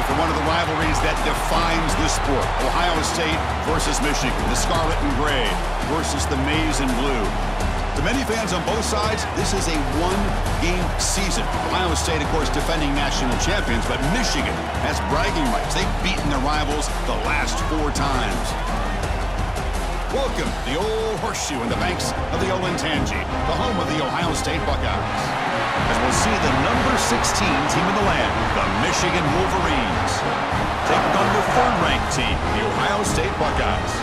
for one of the rivalries that defines the sport. Ohio State versus Michigan. The scarlet and gray versus the maize and blue. To many fans on both sides, this is a one-game season. Ohio State, of course, defending national champions, but Michigan has bragging rights. They've beaten their rivals the last 4 times. Welcome to the old horseshoe in the banks of the Olentangy, the home of the Ohio State Buckeyes. As we'll see the number 16 team in the land, the Michigan Wolverines, taking on the 3rd-ranked team, the Ohio State Buckeyes.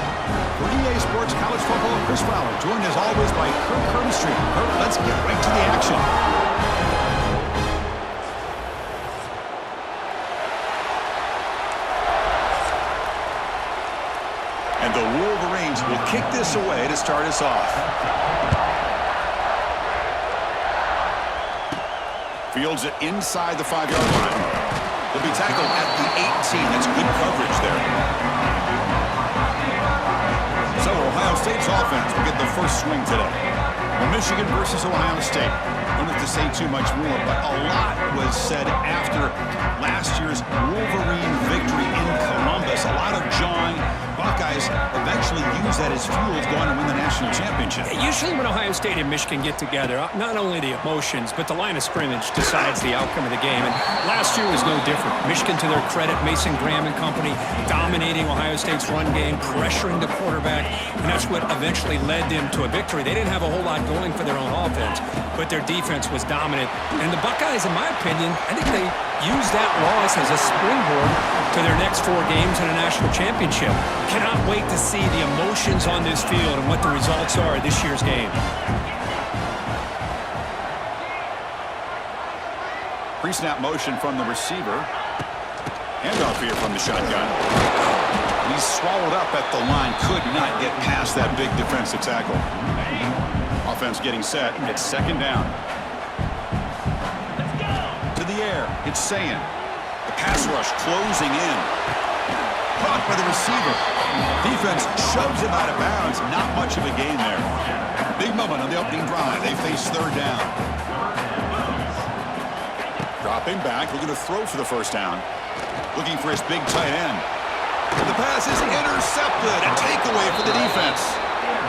For EA Sports College Football, Chris Fowler, joined as always by Kirk Hermstreet. Kirk, let's get right to the action. And the Wolverines will kick this away to start us off. Fields it inside the 5-yard line. He'll be tackled at the 18. That's good coverage there. So Ohio State's offense will get the first swing today. Well, Michigan versus Ohio State. Don't have to say too much more, but a lot was said after last year's Wolverine victory in Columbus. A lot of jawing. Buckeyes eventually use that as fuel to go on and win the national championship. Usually when Ohio State and Michigan get together, not only the emotions, but the line of scrimmage decides the outcome of the game. And last year was no different. Michigan, to their credit, Mason Graham and company, dominating Ohio State's run game, pressuring the quarterback, and that's what eventually led them to a victory. They didn't have a whole lot going for their own offense, but their defense was dominant. And the Buckeyes, in my opinion, I think they used that loss as a springboard to their next 4 games in a national championship. Cannot wait to see the emotions on this field and what the results are of this year's game. Pre-snap motion from the receiver. Handoff here from the shotgun. He's swallowed up at the line. Could not get past that big defensive tackle. Offense getting set. It's 2nd down. To the air. It's Sayin. The pass rush closing in. Caught by the receiver. Defense shoves him out of bounds. Not much of a gain there. Big moment on the opening drive. They face 3rd down. Dropping back. Looking to throw for the first down. Looking for his big tight end. The pass is intercepted. A takeaway for the defense.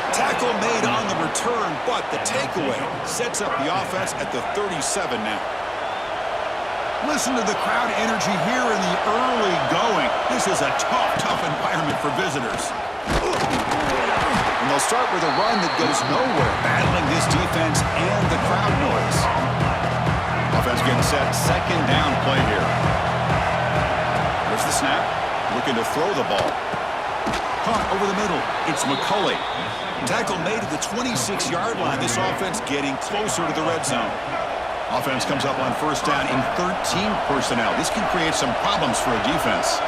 Tackle made on the return, but the takeaway sets up the offense at the 37 now. Listen to the crowd energy here in the early going. This is a tough environment for visitors. And they'll start with a run that goes nowhere, battling this defense and the crowd noise. Offense getting set, 2nd down play here. There's the snap, looking to throw the ball. Caught over the middle, it's McCulley. Tackle made at the 26-yard line. This offense getting closer to the red zone. Offense comes up on 1st down in 13 personnel. This can create some problems for a defense.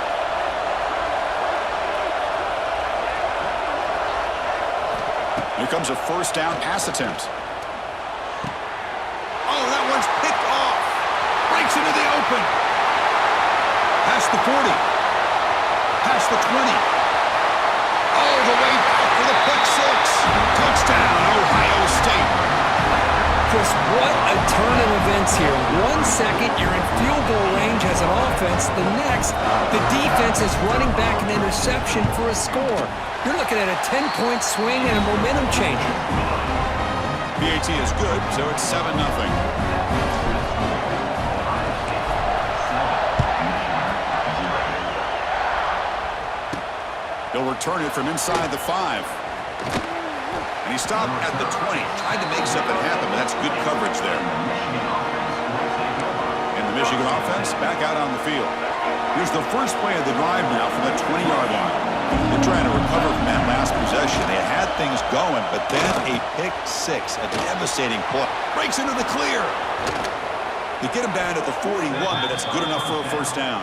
Here comes a 1st down pass attempt. Oh, that one's picked off. Breaks into the open. Past the 40. Past the 20. All the way back for the pick 6. Touchdown, Ohio State. Chris, what a turn of events here. 1 second, you're in field goal range as an offense. The next, the defense is running back an interception for a score. You're looking at a 10-point swing and a momentum changer. PAT is good, so it's 7-0. He'll return it from inside the 5. And he stopped at the 20. Tried to make something happen, but that's good coverage there. And the Michigan offense back out on the field. Here's the first play of the drive now from the 20-yard line. They're trying to recover from that last possession. They had things going, but then a pick 6, a devastating play. Breaks into the clear. They get him down at the 41, but that's good enough for a 1st down.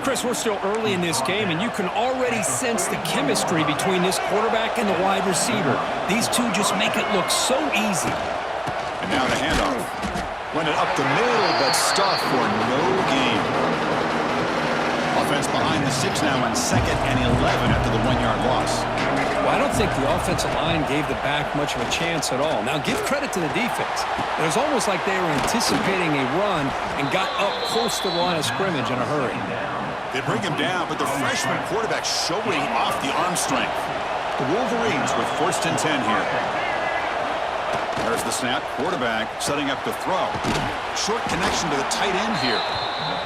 Chris, we're still early in this game, and you can already sense the chemistry between this quarterback and the wide receiver. These two just make it look so easy. And now the handoff. Went it up the middle, but stuffed for no gain. Offense behind the 6 now on 2nd and 11 after the 1-yard loss. Well, I don't think the offensive line gave the back much of a chance at all. Now, give credit to the defense. It was almost like they were anticipating a run and got up close to the line of scrimmage in a hurry. They bring him down, but the freshman quarterback showing off the arm strength. The Wolverines with 1st and 10 here. There's the snap. Quarterback setting up to throw. Short connection to the tight end here.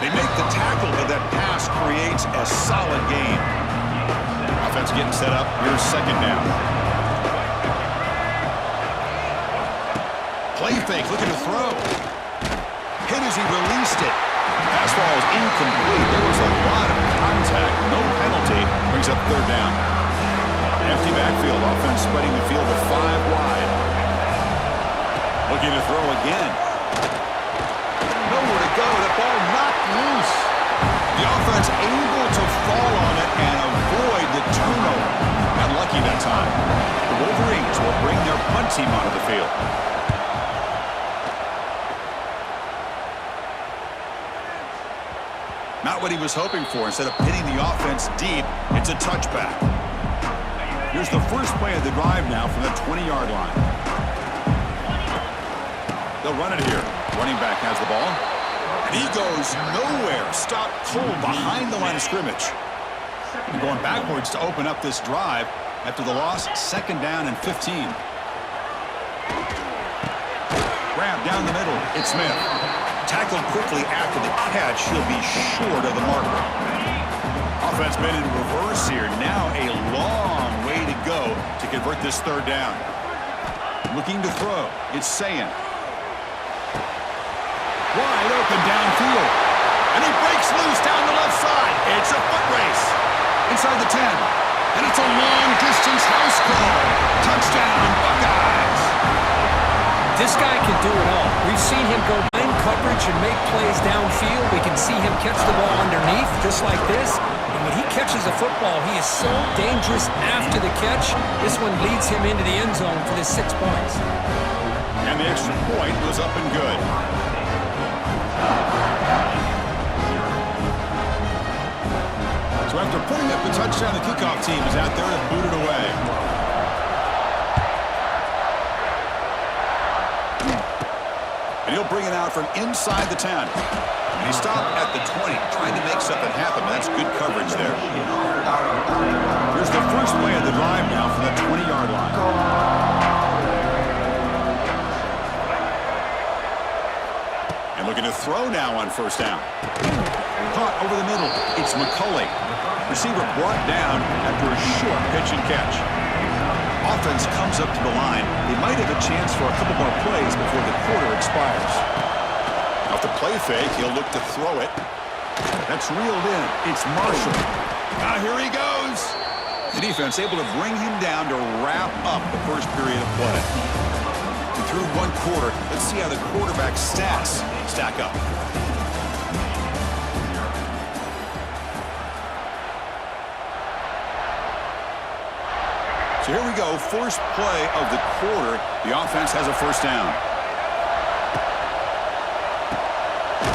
They make the tackle, but that pass creates a solid gain. Offense getting set up. Here's 2nd down. Play fake, looking to throw. Hit as he released it. Pass ball is incomplete. There was a lot of contact. No penalty. Brings up 3rd down. Empty backfield. Offense spreading the field to 5 wide. Looking to throw again. Nowhere to go. The ball knocked loose. The offense able to fall on it and avoid the turnover. Got lucky that time. The Wolverines will bring their punt team onto the field. Not what he was hoping for. Instead of pitting the offense deep, it's a touchback. Here's the first play of the drive now from the 20-yard line. They'll run it here. Running back has the ball. And he goes nowhere. Stopped cold behind the line of scrimmage. And going backwards to open up this drive after the loss. 2nd down and 15. Grab down the middle. It's Smith. Tackled quickly after the catch. He'll be short of the marker. Offense been in reverse here. Now a long way to go to convert this 3rd down. Looking to throw. It's Sayin. Wide open downfield. And he breaks loose down the left side. It's a foot race. Inside the 10. And it's a long-distance house call. Touchdown, Buckeyes. This guy can do it all. We've seen him go in coverage and make plays downfield. We can see him catch the ball underneath, just like this. And when he catches a football, he is so dangerous after the catch. This one leads him into the end zone for the 6 points. And the extra point was up and good. So after putting up the touchdown, the kickoff team is out there to boot it away. And he'll bring it out from inside the 10. And he stopped at the 20, trying to make something happen. That's good coverage there. Here's the first play of the drive now from the 20-yard line. And looking to throw now on 1st down. Caught over the middle. It's McCulley. Receiver brought down after a short pitch and catch. Offense comes up to the line. They might have a chance for a couple more plays before the quarter expires. Off the play fake, he'll look to throw it. That's reeled in. It's Marshall. Now here he goes. The defense able to bring him down to wrap up the first period of play. And through 1 quarter, let's see how the quarterback's stats stack up. So here we go, first play of the quarter. The offense has a 1st down.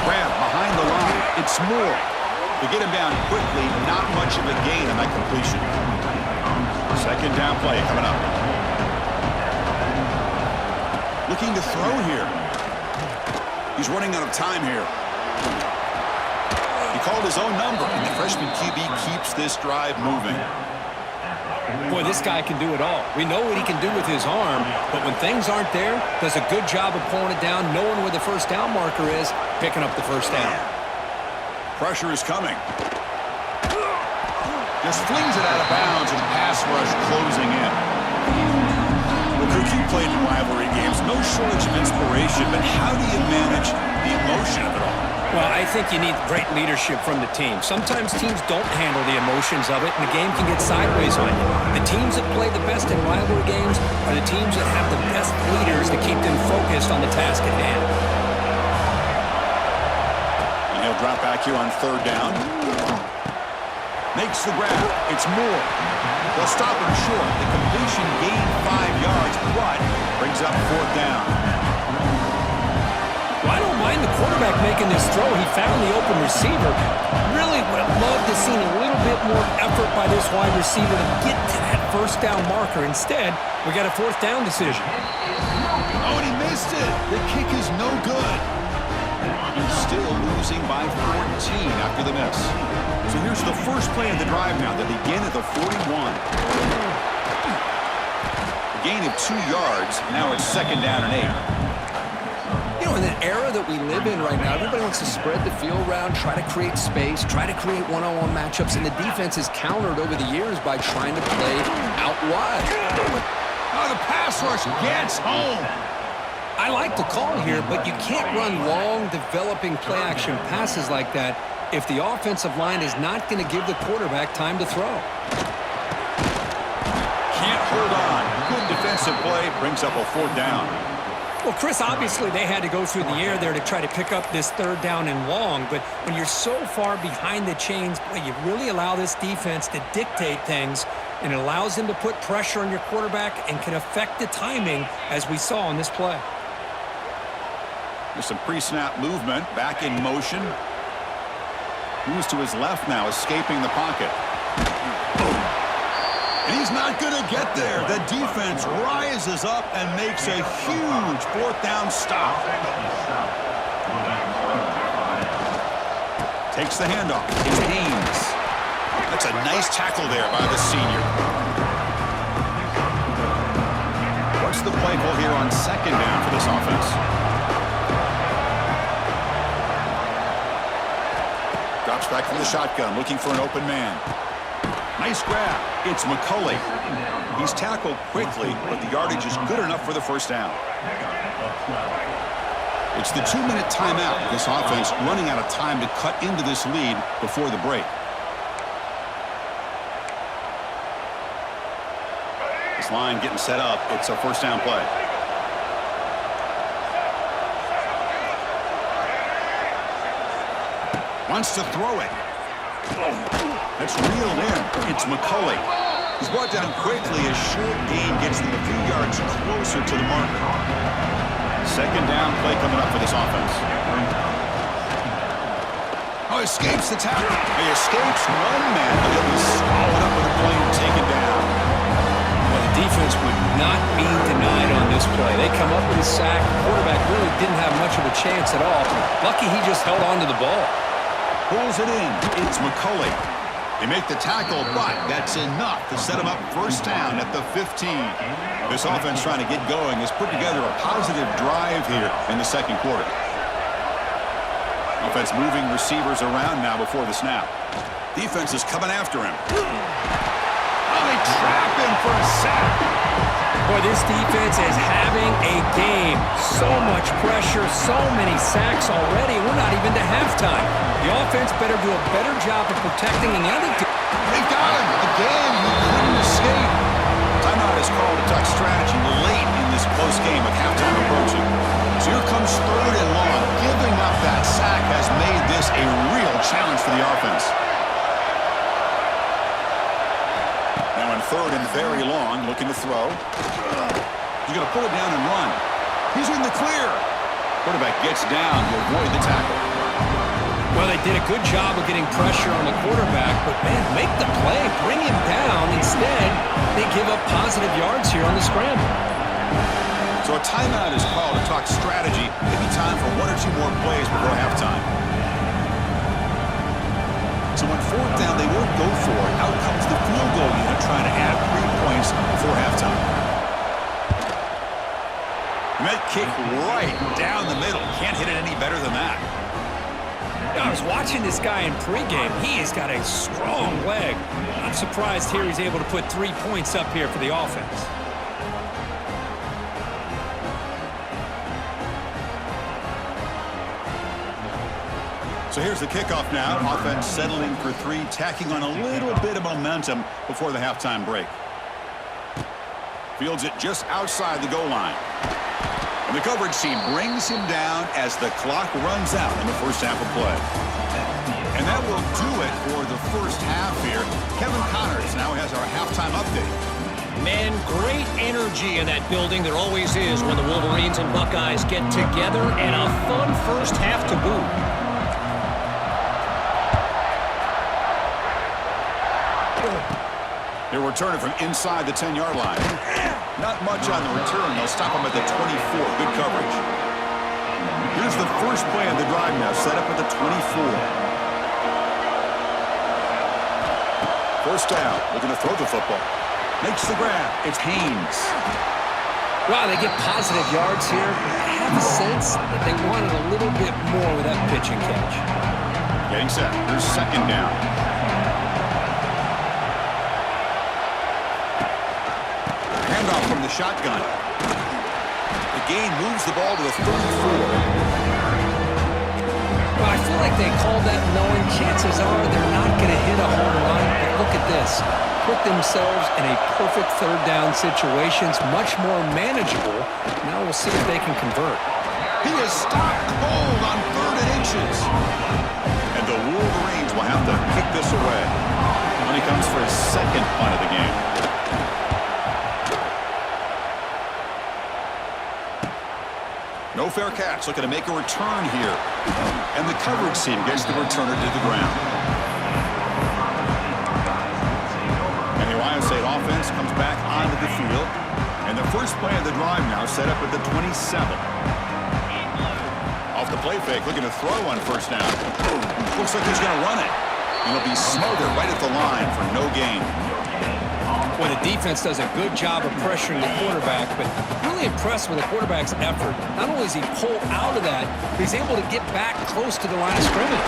Grab behind the line. It's Moore. To get him down quickly, not much of a gain on that completion. 2nd down play coming up. Looking to throw here. He's running out of time here. He called his own number, and the freshman QB keeps this drive moving. Boy, this guy can do it all. We know what he can do with his arm, but when things aren't there, does a good job of pulling it down, knowing where the 1st down marker is, picking up the 1st down. Pressure is coming. Just flings it out of bounds, and pass rush closing in. Well, Cook, you played in rivalry games. No shortage of inspiration, but how do you manage the emotion of it all? Well, I think you need great leadership from the team. Sometimes teams don't handle the emotions of it, and the game can get sideways on you. The teams that play the best in rivalry games are the teams that have the best leaders to keep them focused on the task at hand. And he'll drop back here on 3rd down. Makes the grab. It's Moore. They'll stop him short. The completion gained 5 yards, but brings up 4th down. Well, I don't mind the quarterback making this throw. He found the open receiver. Really would have loved to see a little bit more effort by this wide receiver to get to that first down marker. Instead, we got a fourth down decision. Oh, and he missed it. The kick is no good. He's still losing by 14 after the miss. So here's the first play of the drive now. They begin at the 41. A gain of 2 yards. Now it's second down and 8. You know, in the era that we live in right now, everybody wants to spread the field around, try to create space, try to create one-on-one matchups, and the defense has countered over the years by trying to play out wide. Oh, the pass rush gets home. I like the call here, but you can't run long, developing play-action passes like that if the offensive line is not going to give the quarterback time to throw. Can't hold on. Good defensive play brings up a fourth down. Well, Chris, obviously they had to go through the air there to try to pick up this third down and long, but when you're so far behind the chains, boy, you really allow this defense to dictate things, and it allows them to put pressure on your quarterback and can affect the timing, as we saw on this play. There's some pre-snap movement, back in motion. Moves to his left now, escaping the pocket. And he's not going to get there. The defense rises up and makes a huge fourth down stop. Takes the handoff. It's Haynes. That's a nice tackle there by the senior. What's the play call here on second down for this offense? Drops back from the shotgun, looking for an open man. Nice grab. It's McCulley. He's tackled quickly, but the yardage is good enough for the first down. It's the 2-minute timeout. This offense running out of time to cut into this lead before the break. This line getting set up. It's a first down play. Wants to throw it. That's reeled in. It's McCulley. He's brought down quickly as short gain gets them a few yards closer to the marker. Second down play coming up for this offense. Oh, escapes the tackle. He escapes one man, but he'll be swallowed up with a play and taken down. Well, the defense would not be denied on this play. They come up with a sack. The quarterback really didn't have much of a chance at all. Lucky he just held on to the ball. Pulls it in. It's McCulley. They make the tackle, but that's enough to set him up first down at the 15. This offense trying to get going has put together a positive drive here in the second quarter. Offense moving receivers around now before the snap. Defense is coming after him. Oh, they trap him for a sack. Boy, this defense is having a game. So much pressure, so many sacks already. We're not even to halftime. The offense better do a better job of protecting and the other team. They've got him. Again, he couldn't escape. Timeout is called to talk strategy late in this close game with halftime approaching. So here comes third and long. Giving up that sack has made this a real challenge for the offense. Now in third and very long, looking to throw. He's going to pull it down and run. He's in the clear. Quarterback gets down to avoid the tackle. Well, they did a good job of getting pressure on the quarterback, but, man, make the play, bring him down. Instead, they give up positive yards here on the scramble. So a timeout is called to talk strategy. Maybe time for one or two more plays before halftime. So on fourth down, they won't go for it. Out comes the field goal unit trying to add 3 points before halftime. And that kick right down the middle. Can't hit it any better than that. I was watching this guy in pregame. He has got a strong leg. I'm surprised here he's able to put 3 points up here for the offense. So here's the kickoff now. Offense settling for 3, tacking on a little bit of momentum before the halftime break. Fields it just outside the goal line. And the coverage team brings him down as the clock runs out in the first half of play. And that will do it for the first half here. Kevin Connors now has our halftime update. Man, great energy in that building. There always is when the Wolverines and Buckeyes get together, and a fun first half to boot. They're returning from inside the 10-yard line. Not much on the return. They'll stop them at the 24. Good coverage. Here's the first play of the drive now, set up at the 24. First down. Looking to throw the football. Makes the grab. It's Haynes. Wow, they get positive yards here. I have a sense that they wanted a little bit more with that pitch and catch. Getting set. Here's second down. Handoff from the shotgun. The gain moves the ball to the 34. Well, I feel like they called that knowing chances are they're not going to hit a home run. But look at this. Put themselves in a perfect third down situation. It's much more manageable. Now we'll see if they can convert. He is stopped cold on 3rd and inches. And the Wolverines will have to kick this away when he comes for his second punt of the game. No fair catch, looking to make a return here. And the coverage team gets the returner to the ground. And the Ohio State offense comes back onto the field. And the first play of the drive now set up at the 27. Off the play fake, looking to throw on first down. Looks like he's going to run it. And he'll be smothered right at the line for no gain. Well, the defense does a good job of pressuring the quarterback, but really impressed with the quarterback's effort. Not only does he pull out of that, but he's able to get back close to the line of scrimmage.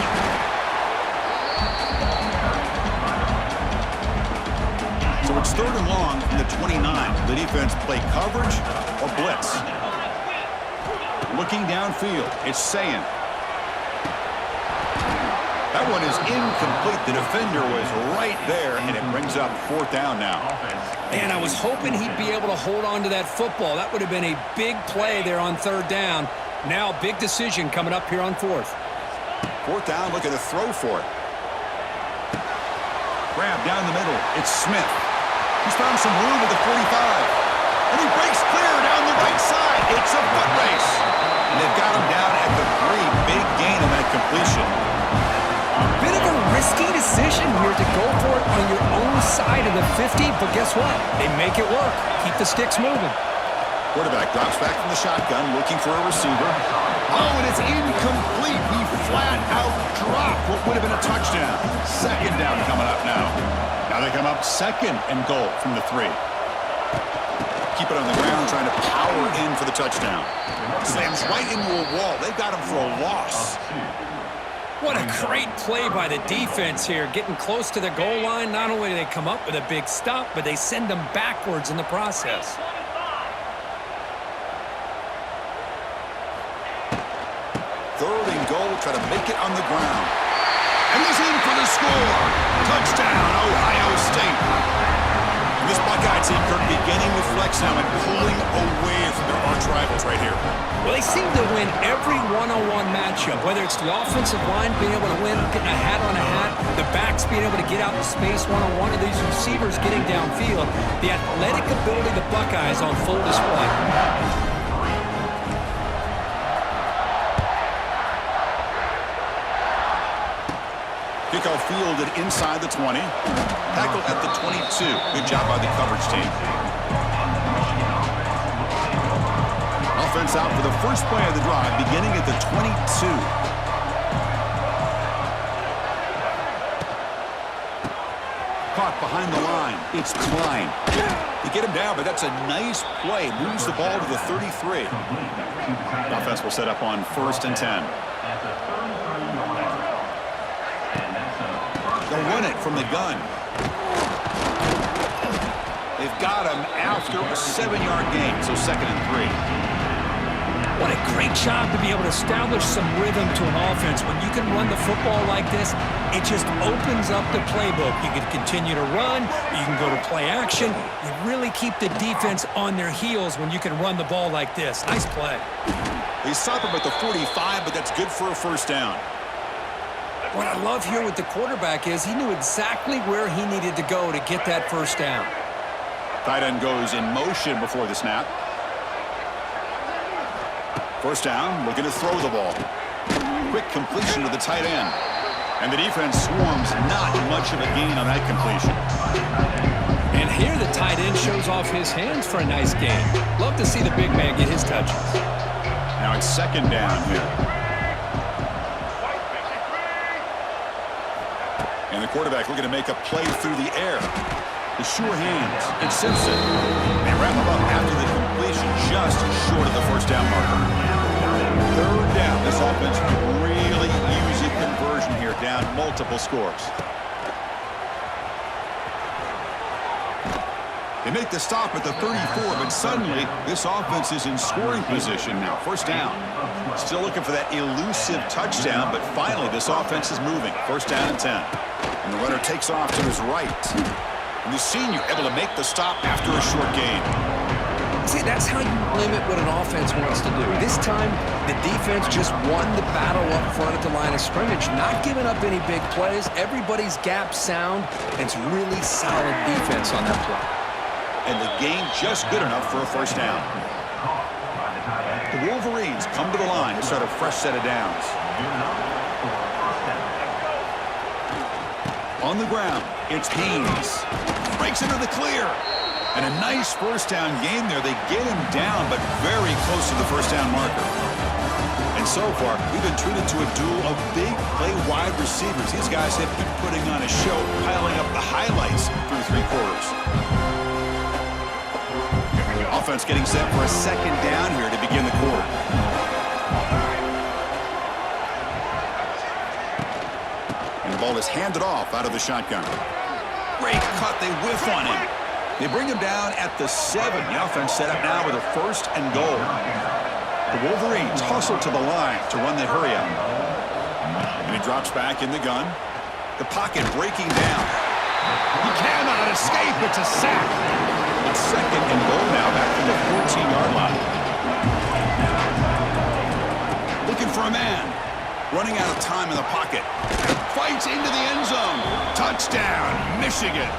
So it's 3rd and long from the 29. The defense play coverage or blitz. Looking downfield, it's Sayin. That one is incomplete. The defender was right there, and it brings up 4th down now. And I was hoping he'd be able to hold on to that football. That would have been a big play there on 3rd down. Now, big decision coming up here on 4th. 4th down, looking to throw for it. Grab down the middle. It's Smith. He's found some room at the 45. And he breaks clear down the right side. It's a foot race. And they've got him down at the 3. Big gain on that completion. Bit of a risky decision here to go for it on your own side of the 50, but guess what? They make it work. Keep the sticks moving. Quarterback drops back from the shotgun, looking for a receiver. Oh, and it's incomplete. He flat out dropped what would have been a touchdown. 2nd down coming up now. Now they come up 2nd and goal from the 3. Keep it on the ground, trying to power in for the touchdown. Slams right into a wall. They've got him for a loss. What a great play by the defense here. Getting close to the goal line, not only do they come up with a big stop, but they send them backwards in the process. 3rd and goal, try to make it on the ground. And he's in for the score. Touchdown, Ohio State. And this Buckeye team, Kirk, beginning to flex now and pulling away from their arch rivals right here. Well, they seem to win every one-on-one matchup, whether it's the offensive line being able to win, getting a hat on a hat, the backs being able to get out in space one-on-one, or these receivers getting downfield. The athletic ability of the Buckeyes on full display. Kickoff fielded inside the 20. Tackled at the 22. Good job by the coverage team. Offense out for the first play of the drive, beginning at the 22. Caught behind the line. It's Klein. They get him down, but that's a nice play. Moves the ball to the 33. The offense will set up on 1st and 10. They'll run it from the gun. They've got him after a 7-yard gain, so 2nd and 3. What a great job to be able to establish some rhythm to an offense. When you can run the football like this, it just opens up the playbook. You can continue to run. You can go to play action. You really keep the defense on their heels when you can run the ball like this. Nice play. They stop him at the 45, but that's good for a 1st down. What I love here with the quarterback is he knew exactly where he needed to go to get that 1st down. Tight end goes in motion before the snap. 1st down, looking to throw the ball. Quick completion to the tight end. And the defense swarms, not much of a gain on that completion. And here the tight end shows off his hands for a nice gain. Love to see the big man get his touches. Now it's second down here. And the quarterback looking to make a play through the air. The sure hands. It's Simpson. They wrap him up after the completion just short of the first down marker. Third down. This offense really easy conversion here, down multiple scores. They make the stop at the 34, but suddenly this offense is in scoring position now. First down. Still looking for that elusive touchdown, but finally this offense is moving. First down and 10. And the runner takes off to his right. And the senior able to make the stop after a short gain. See, that's how you limit what an offense wants to do. This time, the defense just won the battle up front at the line of scrimmage, not giving up any big plays. Everybody's gap sound, and it's really solid defense on that play. And the gain just good enough for a first down. The Wolverines come to the line to start a fresh set of downs. On the ground, it's Haynes. Breaks into the clear. And a nice first down gain there. They get him down, but very close to the first down marker. And so far, we've been treated to a duel of big play wide receivers. These guys have been putting on a show, piling up the highlights through three quarters. Offense getting set for a second down here to begin the quarter. And the ball is handed off out of the shotgun. Great cut. They whiff on him. They bring him down at the 7. The offense set up now with a first and goal. The Wolverines hustle to the line to run the hurry up. And he drops back in the gun. The pocket breaking down. He cannot escape. It's a sack. It's second and goal now back from the 14-yard line. Looking for a man. Running out of time in the pocket. Fights into the end zone. Touchdown, Michigan.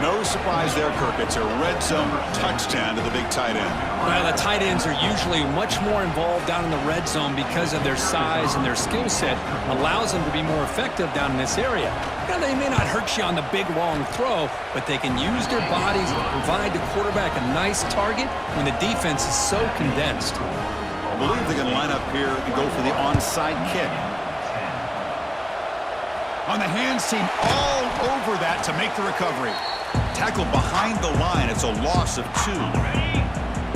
No surprise there, Kirk. It's a red zone touchdown to the big tight end. Well, the tight ends are usually much more involved down in the red zone because of their size, and their skill set allows them to be more effective down in this area. Now, they may not hurt you on the big, long throw, but they can use their bodies to provide the quarterback a nice target when the defense is so condensed. I believe they're going to line up here and go for the onside kick. On the hands team, all over that to make the recovery. Tackled behind the line. It's a loss of 2.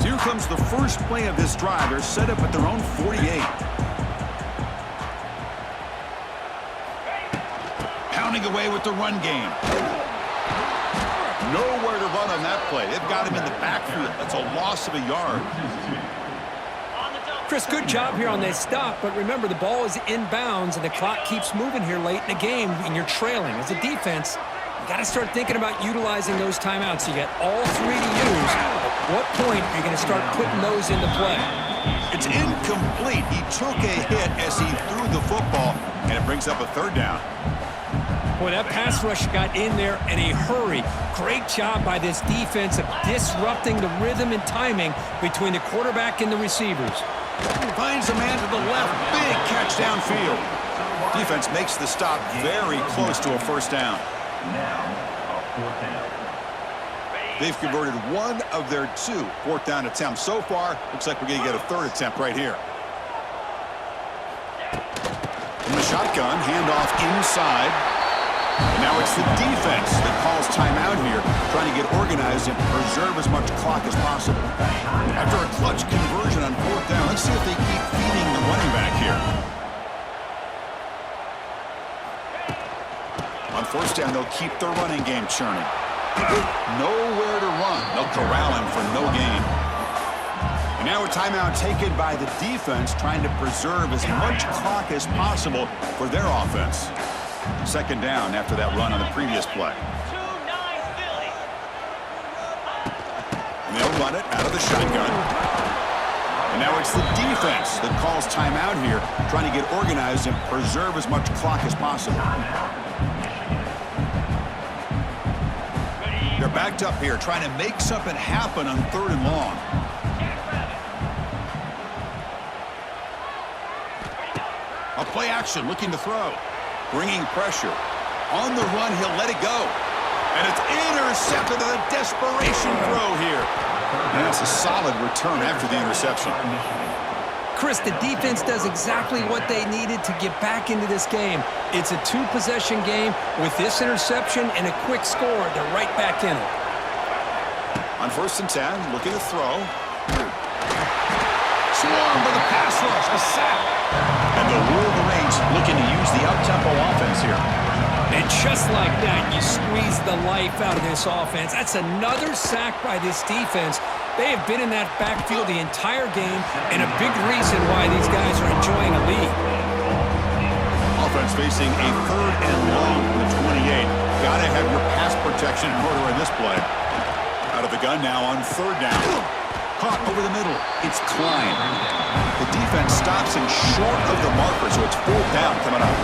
So here comes the first play of this drive. They're set up at their own 48. Pounding away with the run game. Nowhere to run on that play. They've got him in the backfield. That's a loss of a yard. Chris, good job here on this stop, but remember, the ball is inbounds, and the clock keeps moving here late in the game, and you're trailing. As a defense, you got to start thinking about utilizing those timeouts. You got all 3 to use. At what point are you going to start putting those into play? It's incomplete. He took a hit as he threw the football, and it brings up a third down. Boy, that pass rush got in there in a hurry. Great job by this defense of disrupting the rhythm and timing between the quarterback and the receivers. Finds a man to the left. Big catch downfield. Defense makes the stop very close to a first down. They've converted 1 of their 2 fourth down attempts so far. Looks like we're going to get a third attempt right here. From the shotgun, handoff inside. And now it's the defense that calls timeout here, trying to get organized and preserve as much clock as possible. After a clutch conversion on fourth down, let's see if they keep feeding the running back here. On first down, they'll keep their running game churning. Nowhere to run. They'll corral him for no gain. And now a timeout taken by the defense, trying to preserve as much clock as possible for their offense. Second down after that run on the previous play. And they'll run it out of the shotgun. And now it's the defense that calls timeout here, trying to get organized and preserve as much clock as possible. They're backed up here, trying to make something happen on third and long. A play action, looking to throw. Bringing pressure. On the run, he'll let it go. And it's intercepted in a desperation throw here. And that's a solid return after the interception. Chris, the defense does exactly what they needed to get back into this game. It's a two-possession game. With this interception and a quick score, they're right back in it. On 1st and 10, looking to throw. Swarmed by the pass rush, a sack. And the Wolverines looking to use the up-tempo offense here. And just like that, you squeeze the life out of this offense. That's another sack by this defense. They have been in that backfield the entire game, and a big reason why these guys are enjoying a lead. Offense facing a 3rd and long from the 28. Gotta have your pass protection in order in this play. Out of the gun now on 3rd down. Caught over the middle. It's Klein. The defense stops him short of the marker, so it's 4th down coming up.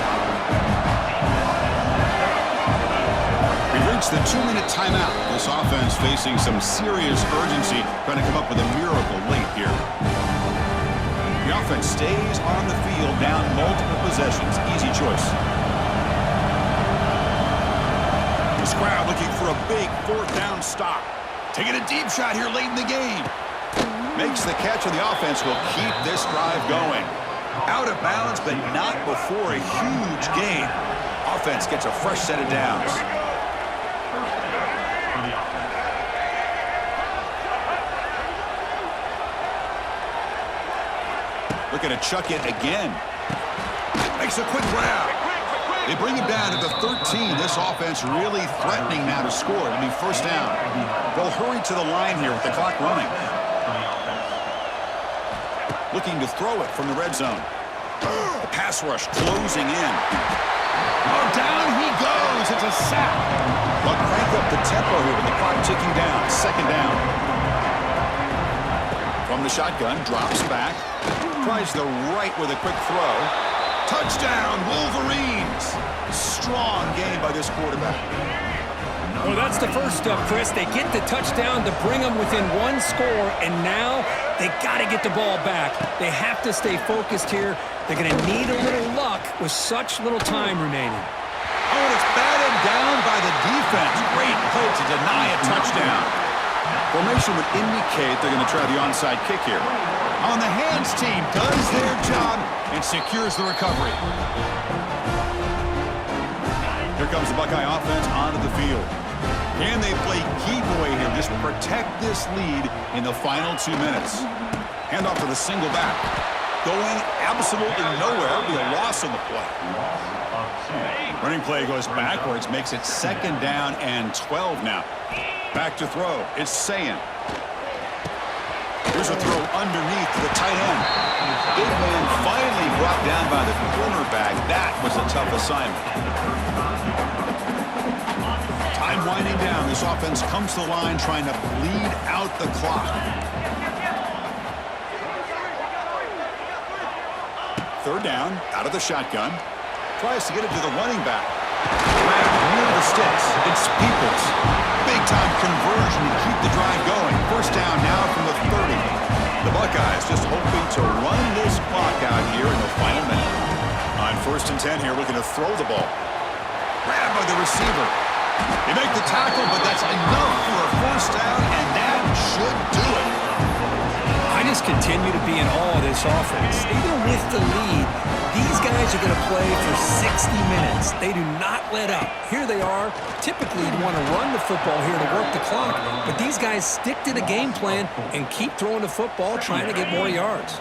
We've reached the 2-minute timeout. This offense facing some serious urgency, trying to come up with a miracle late here. The offense stays on the field, down multiple possessions. Easy choice. This crowd looking for a big 4th down stop. Taking a deep shot here late in the game. Makes the catch, and the offense will keep this drive going. Out of bounds, but not before a huge gain. Offense gets a fresh set of downs. Looking to chuck it again. Makes a quick grab. They bring him down to the 13. This offense really threatening now to score. It'll be 1st down. They'll hurry to the line here with the clock running. Looking to throw it from the red zone. The pass rush closing in. Oh, down he goes. It's a sack. They'll crank up the tempo here with the clock ticking down. 2nd down. From the shotgun, drops back. Tries the right with a quick throw. Touchdown, Wolverines. Strong game by this quarterback. Well, that's the first step, Chris. They get the touchdown to bring them within 1 score, and now they got to get the ball back. They have to stay focused here. They're going to need a little luck with such little time remaining. Oh, and it's batted down by the defense. Great play to deny a touchdown. Formation would indicate they're going to try the onside kick here. On the hands team does their job and secures the recovery. Here comes the Buckeye offense onto the field. Can they play keep away here? Just protect this lead in the final 2 minutes. Hand off to the single back. Going absolutely nowhere. Be a loss on the play. Running play goes backwards, makes it 2nd down and 12 now. Back to throw. It's Sayin. Here's a throw underneath to the tight end. Big man finally brought down by the cornerback. That was a tough assignment. Time winding down. This offense comes to the line trying to bleed out the clock. 3rd down, out of the shotgun. Tries to get it to the running back. Grabbed near the sticks. It's Peoples. Big-time conversion to keep the drive going. 1st down now from the 30. The Buckeyes just hoping to run this clock out here in the final minute. On 1st and 10 here, looking to throw the ball. Grabbed by the receiver. They make the tackle, but that's enough for a 1st down, and that should do it. I just continue to be in awe of this offense. Even with the lead, these guys are going to play for 60 minutes. They do not let up. Here they are. Typically, you'd want to run the football here to work the clock, but these guys stick to the game plan and keep throwing the football, trying to get more yards.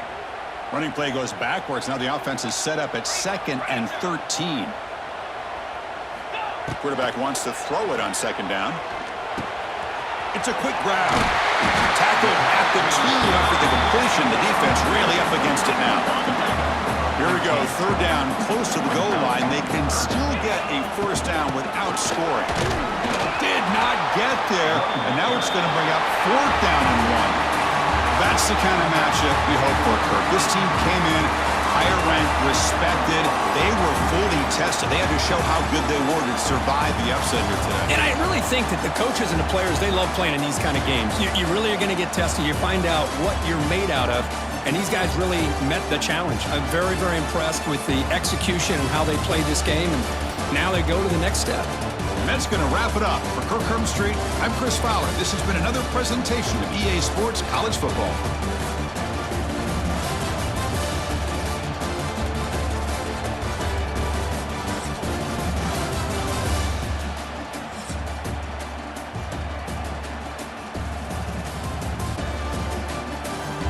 Running play goes backwards. Now the offense is set up at 2nd and 13. Quarterback wants to throw it on 2nd down. It's a quick grab. Tackle at the 2 after the completion. The defense really up against it now. Here we go, 3rd down, close to the goal line. They can still get a 1st down without scoring. Did not get there, and now it's going to bring up 4th down and 1. That's the kind of matchup we hope for, Kirk. This team came in higher ranked, respected. They were fully tested. They had to show how good they were to survive the upset here today. And I really think that the coaches and the players, they love playing in these kind of games. You really are going to get tested. You find out what you're made out of. And these guys really met the challenge. I'm very, very impressed with the execution and how they played this game. And now they go to the next step. that's going to wrap it up. For Kirk Street, I'm Chris Fowler. This has been another presentation of EA Sports College Football.